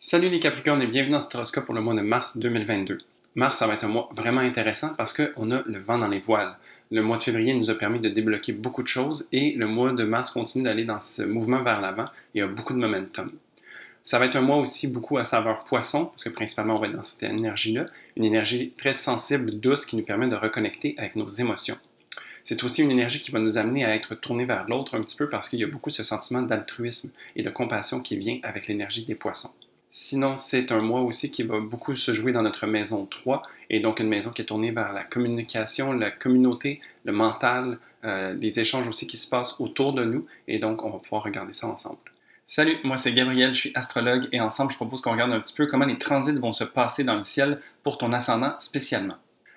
Salut les Capricornes et bienvenue dans cet horoscope pour le mois de mars 2022. Mars, ça va être un mois vraiment intéressant parce qu'on a le vent dans les voiles. Le mois de février nous a permis de débloquer beaucoup de choses et le mois de mars continue d'aller dans ce mouvement vers l'avant et a beaucoup de momentum. Ça va être un mois aussi beaucoup à saveur poisson parce que principalement on va être dans cette énergie-là, une énergie très sensible, douce qui nous permet de reconnecter avec nos émotions. C'est aussi une énergie qui va nous amener à être tourné vers l'autre un petit peu parce qu'il y a beaucoup ce sentiment d'altruisme et de compassion qui vient avec l'énergie des poissons. Sinon, c'est un mois aussi qui va beaucoup se jouer dans notre maison 3, et donc une maison qui est tournée vers la communication, la communauté, le mental, les échanges aussi qui se passent autour de nous, et donc on va pouvoir regarder ça ensemble. Salut, moi c'est Gabriel, je suis astrologue, et ensemble je propose qu'on regarde un petit peu comment les transits vont se passer dans le ciel pour ton ascendant spécialement.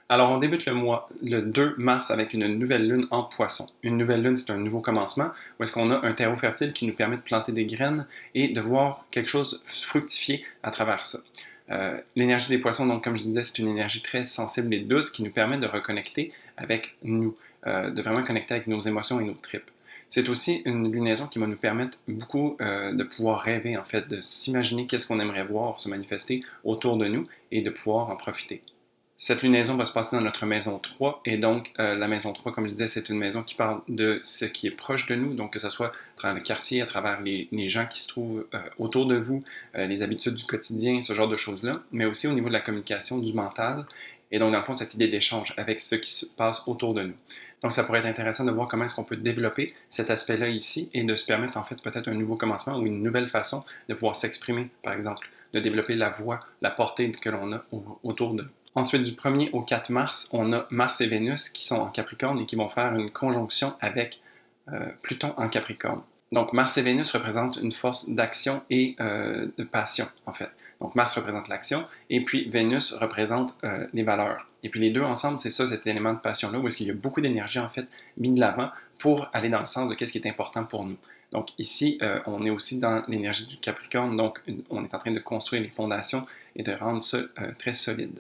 Alors, on débute le mois, le 2 mars, avec une nouvelle lune en poisson. Une nouvelle lune, c'est un nouveau commencement, où est-ce qu'on a un terreau fertile qui nous permet de planter des graines et de voir quelque chose fructifier à travers ça. L'énergie des poissons, donc, comme je disais, c'est une énergie très sensible et douce qui nous permet de reconnecter avec nous, de vraiment connecter avec nos émotions et nos tripes. C'est aussi une lunaison qui va nous permettre beaucoup de pouvoir rêver, en fait, de s'imaginer qu'est-ce qu'on aimerait voir se manifester autour de nous et de pouvoir en profiter. Cette lunaison va se passer dans notre maison 3, et donc la maison 3, comme je disais, c'est une maison qui parle de ce qui est proche de nous, donc que ce soit à travers le quartier, à travers les gens qui se trouvent autour de vous, les habitudes du quotidien, ce genre de choses-là, mais aussi au niveau de la communication, du mental, et donc dans le fond, cette idée d'échange avec ce qui se passe autour de nous. Donc ça pourrait être intéressant de voir comment est-ce qu'on peut développer cet aspect-là ici, et de se permettre en fait peut-être un nouveau commencement ou une nouvelle façon de pouvoir s'exprimer, par exemple, de développer la voix, la portée que l'on a autour de nous. Ensuite, du 1er au 4 mars, on a Mars et Vénus qui sont en Capricorne et qui vont faire une conjonction avec Pluton en Capricorne. Donc, Mars et Vénus représentent une force d'action et de passion, en fait. Donc, Mars représente l'action et puis Vénus représente les valeurs. Et puis, les deux ensemble, c'est ça, cet élément de passion-là, où est-ce qu'il y a beaucoup d'énergie, en fait, mis de l'avant pour aller dans le sens de qu'est-ce qui est important pour nous. Donc, ici, on est aussi dans l'énergie du Capricorne, donc on est en train de construire les fondations et de rendre ça très solide.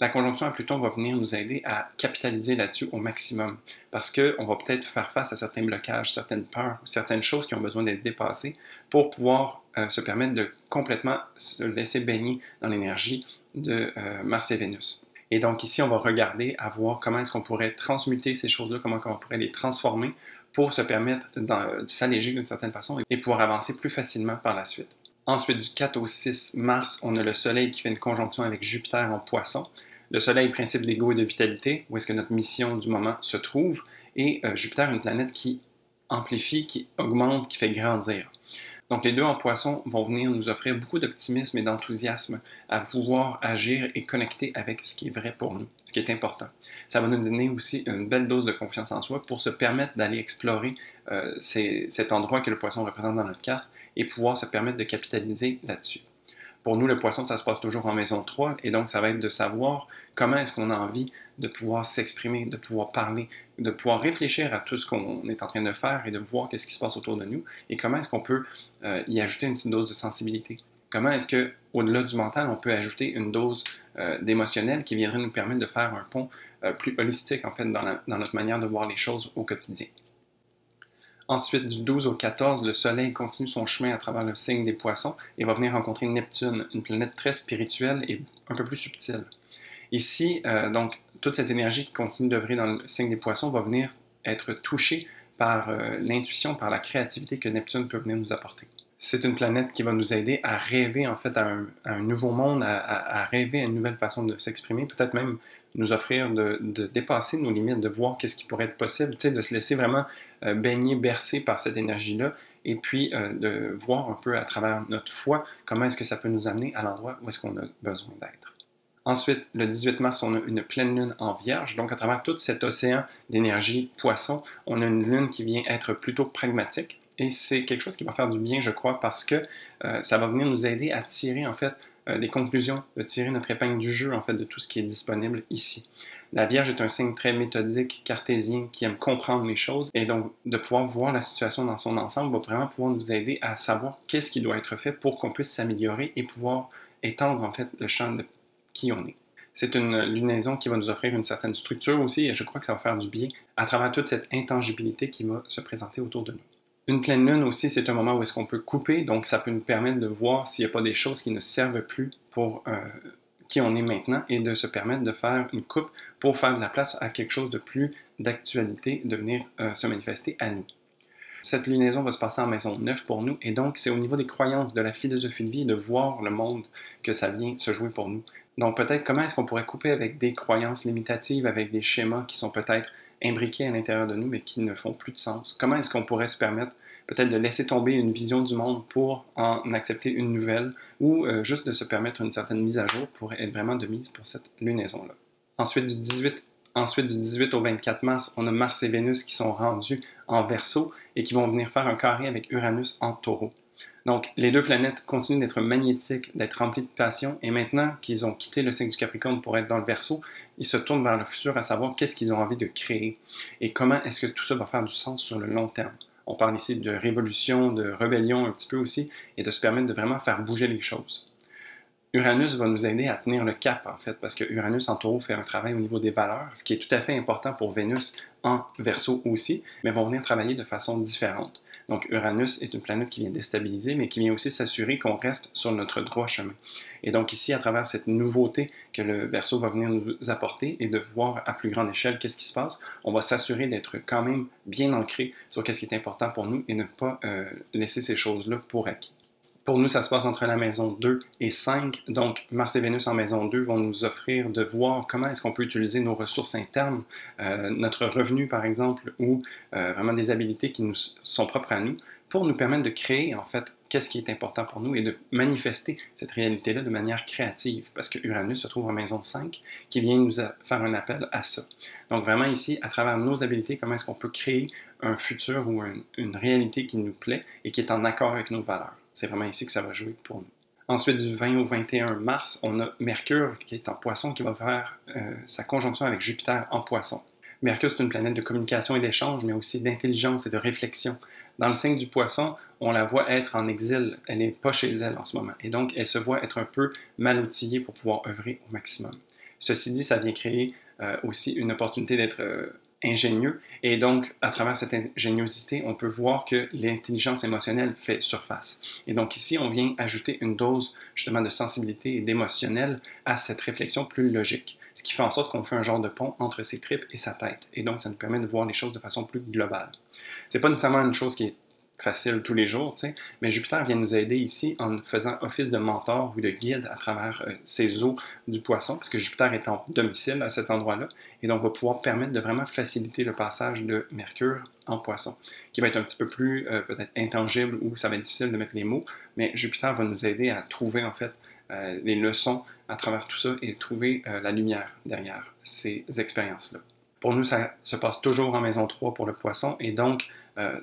La conjonction à Pluton va venir nous aider à capitaliser là-dessus au maximum parce qu'on va peut-être faire face à certains blocages, certaines peurs, certaines choses qui ont besoin d'être dépassées pour pouvoir se permettre de complètement se laisser baigner dans l'énergie de Mars et Vénus. Et donc ici, on va regarder à voir comment est-ce qu'on pourrait transmuter ces choses-là, comment on pourrait les transformer pour se permettre de s'alléger d'une certaine façon et pouvoir avancer plus facilement par la suite. Ensuite, du 4 au 6 mars, on a le Soleil qui fait une conjonction avec Jupiter en Poisson. Le Soleil, principe d'ego et de vitalité, où est-ce que notre mission du moment se trouve, et Jupiter, une planète qui amplifie, qui augmente, qui fait grandir. Donc les deux en Poisson vont venir nous offrir beaucoup d'optimisme et d'enthousiasme à pouvoir agir et connecter avec ce qui est vrai pour nous, ce qui est important. Ça va nous donner aussi une belle dose de confiance en soi pour se permettre d'aller explorer cet endroit que le Poisson représente dans notre carte et pouvoir se permettre de capitaliser là-dessus. Pour nous, le Poisson, ça se passe toujours en maison 3, et donc ça va être de savoir comment est-ce qu'on a envie de pouvoir s'exprimer, de pouvoir parler, de pouvoir réfléchir à tout ce qu'on est en train de faire et de voir qu'est-ce qui se passe autour de nous, et comment est-ce qu'on peut y ajouter une petite dose de sensibilité. Comment est-ce que, au-delà du mental, on peut ajouter une dose d'émotionnel qui viendrait nous permettre de faire un pont plus holistique, en fait, dans notre manière de voir les choses au quotidien. Ensuite, du 12 au 14, le Soleil continue son chemin à travers le signe des Poissons et va venir rencontrer Neptune, une planète très spirituelle et un peu plus subtile. Ici, donc, toute cette énergie qui continue d'œuvrer dans le signe des Poissons va venir être touchée par l'intuition, par la créativité que Neptune peut venir nous apporter. C'est une planète qui va nous aider à rêver en fait à un nouveau monde, à rêver à une nouvelle façon de s'exprimer, peut-être même nous offrir de dépasser nos limites, de voir qu'est-ce qui pourrait être possible, de se laisser vraiment baigner, bercer par cette énergie-là, et puis de voir un peu à travers notre foi comment est-ce que ça peut nous amener à l'endroit où est-ce qu'on a besoin d'être. Ensuite, le 18 mars, on a une pleine lune en Vierge, donc à travers tout cet océan d'énergie poisson, on a une lune qui vient être plutôt pragmatique, et c'est quelque chose qui va faire du bien, je crois, parce que ça va venir nous aider à tirer en fait des conclusions, de tirer notre épingle du jeu en fait de tout ce qui est disponible ici. La Vierge est un signe très méthodique, cartésien, qui aime comprendre les choses, et donc de pouvoir voir la situation dans son ensemble va vraiment pouvoir nous aider à savoir qu'est-ce qui doit être fait pour qu'on puisse s'améliorer et pouvoir étendre en fait le champ de qui on est. C'est une lunaison qui va nous offrir une certaine structure aussi, et je crois que ça va faire du bien à travers toute cette intangibilité qui va se présenter autour de nous. Une pleine lune aussi, c'est un moment où est-ce qu'on peut couper, donc ça peut nous permettre de voir s'il n'y a pas des choses qui ne servent plus pour qui on est maintenant et de se permettre de faire une coupe pour faire de la place à quelque chose de plus d'actualité, de venir se manifester à nous. Cette lunaison va se passer en maison 9 pour nous et donc c'est au niveau des croyances, de la philosophie de vie et de voir le monde que ça vient se jouer pour nous. Donc peut-être comment est-ce qu'on pourrait couper avec des croyances limitatives, avec des schémas qui sont peut-être imbriqués à l'intérieur de nous mais qui ne font plus de sens. Comment est-ce qu'on pourrait se permettre peut-être de laisser tomber une vision du monde pour en accepter une nouvelle ou juste de se permettre une certaine mise à jour pour être vraiment de mise pour cette lunaison-là. Ensuite du 18 au 24 mars, on a Mars et Vénus qui sont rendus en Verseau et qui vont venir faire un carré avec Uranus en Taureau. Donc, les deux planètes continuent d'être magnétiques, d'être remplies de passion, et maintenant qu'ils ont quitté le signe du Capricorne pour être dans le Verseau, ils se tournent vers le futur à savoir qu'est-ce qu'ils ont envie de créer et comment est-ce que tout ça va faire du sens sur le long terme. On parle ici de révolution, de rébellion un petit peu aussi, et de se permettre de vraiment faire bouger les choses. Uranus va nous aider à tenir le cap, en fait, parce que Uranus en Taureau fait un travail au niveau des valeurs, ce qui est tout à fait important pour Vénus en Verseau aussi, mais vont venir travailler de façon différente. Donc Uranus est une planète qui vient déstabiliser, mais qui vient aussi s'assurer qu'on reste sur notre droit chemin. Et donc ici, à travers cette nouveauté que le Verseau va venir nous apporter et de voir à plus grande échelle qu'est-ce qui se passe, on va s'assurer d'être quand même bien ancré sur qu'est-ce qui est important pour nous et ne pas laisser ces choses-là pour acquis. Pour nous, ça se passe entre la maison 2 et 5. Donc, Mars et Vénus en maison 2 vont nous offrir de voir comment est-ce qu'on peut utiliser nos ressources internes, notre revenu par exemple, ou vraiment des habiletés qui nous sont propres à nous, pour nous permettre de créer en fait qu'est-ce qui est important pour nous et de manifester cette réalité-là de manière créative. Parce que Uranus se trouve en maison 5 qui vient nous faire un appel à ça. Donc vraiment ici, à travers nos habiletés, comment est-ce qu'on peut créer un futur ou une réalité qui nous plaît et qui est en accord avec nos valeurs. C'est vraiment ici que ça va jouer pour nous. Ensuite, du 20 au 21 mars, on a Mercure qui est en Poisson qui va faire sa conjonction avec Jupiter en Poisson. Mercure, c'est une planète de communication et d'échange, mais aussi d'intelligence et de réflexion. Dans le signe du Poisson, on la voit être en exil. Elle n'est pas chez elle en ce moment. Et donc, elle se voit être un peu mal outillée pour pouvoir œuvrer au maximum. Ceci dit, ça vient créer aussi une opportunité d'être ingénieux. Et donc, à travers cette ingéniosité, on peut voir que l'intelligence émotionnelle fait surface. Et donc ici, on vient ajouter une dose justement de sensibilité et d'émotionnel à cette réflexion plus logique. Ce qui fait en sorte qu'on fait un genre de pont entre ses tripes et sa tête. Et donc, ça nous permet de voir les choses de façon plus globale. C'est pas nécessairement une chose qui est facile tous les jours, mais Jupiter vient nous aider ici en faisant office de mentor ou de guide à travers ces eaux du Poisson, parce que Jupiter est en domicile à cet endroit-là, et donc va pouvoir permettre de vraiment faciliter le passage de Mercure en Poisson, qui va être un petit peu plus peut-être intangible ou ça va être difficile de mettre les mots, mais Jupiter va nous aider à trouver en fait les leçons à travers tout ça et trouver la lumière derrière ces expériences-là. Pour nous, ça se passe toujours en maison 3 pour le Poisson, et donc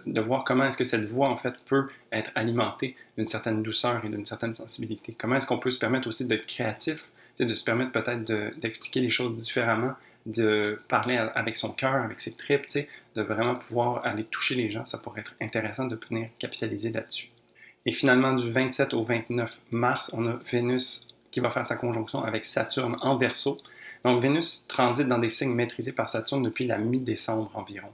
de voir comment est-ce que cette voie, en fait, peut être alimentée d'une certaine douceur et d'une certaine sensibilité. Comment est-ce qu'on peut se permettre aussi d'être créatif, de se permettre peut-être d'expliquer les choses différemment, de parler avec son cœur, avec ses tripes, de vraiment pouvoir aller toucher les gens. Ça pourrait être intéressant de venir capitaliser là-dessus. Et finalement, du 27 au 29 mars, on a Vénus qui va faire sa conjonction avec Saturne en Verseau. Donc, Vénus transite dans des signes maîtrisés par Saturne depuis la mi-décembre environ.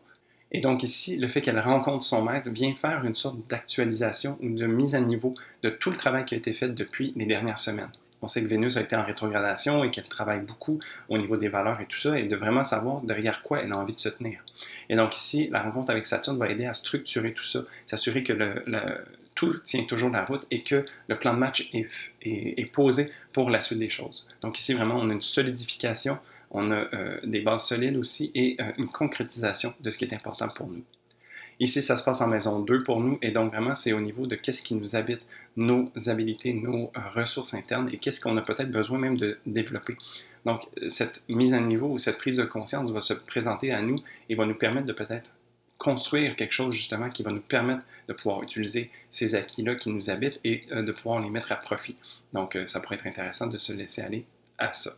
Et donc ici, le fait qu'elle rencontre son maître vient faire une sorte d'actualisation ou de mise à niveau de tout le travail qui a été fait depuis les dernières semaines. On sait que Vénus a été en rétrogradation et qu'elle travaille beaucoup au niveau des valeurs et tout ça, et de vraiment savoir derrière quoi elle a envie de se tenir. Et donc ici, la rencontre avec Saturne va aider à structurer tout ça, s'assurer que tout tient toujours la route et que le plan de match est posé pour la suite des choses. Donc ici, vraiment, on a une solidification, on a des bases solides aussi et une concrétisation de ce qui est important pour nous. Ici, ça se passe en maison 2 pour nous, et donc vraiment, c'est au niveau de qu'est-ce qui nous habite, nos habilités, nos ressources internes, et qu'est-ce qu'on a peut-être besoin même de développer. Donc, cette mise à niveau ou cette prise de conscience va se présenter à nous et va nous permettre de peut-être construire quelque chose justement qui va nous permettre de pouvoir utiliser ces acquis-là qui nous habitent et de pouvoir les mettre à profit. Donc, ça pourrait être intéressant de se laisser aller à ça.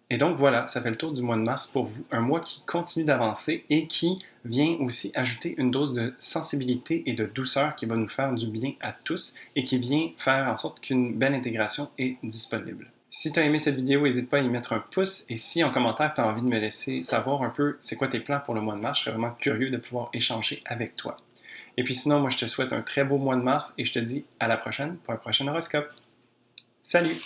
Et donc voilà, ça fait le tour du mois de mars pour vous. Un mois qui continue d'avancer et qui vient aussi ajouter une dose de sensibilité et de douceur qui va nous faire du bien à tous et qui vient faire en sorte qu'une belle intégration est disponible. Si tu as aimé cette vidéo, n'hésite pas à y mettre un pouce, et si en commentaire tu as envie de me laisser savoir un peu c'est quoi tes plans pour le mois de mars, je serais vraiment curieux de pouvoir échanger avec toi. Et puis sinon, moi, je te souhaite un très beau mois de mars et je te dis à la prochaine pour un prochain horoscope. Salut!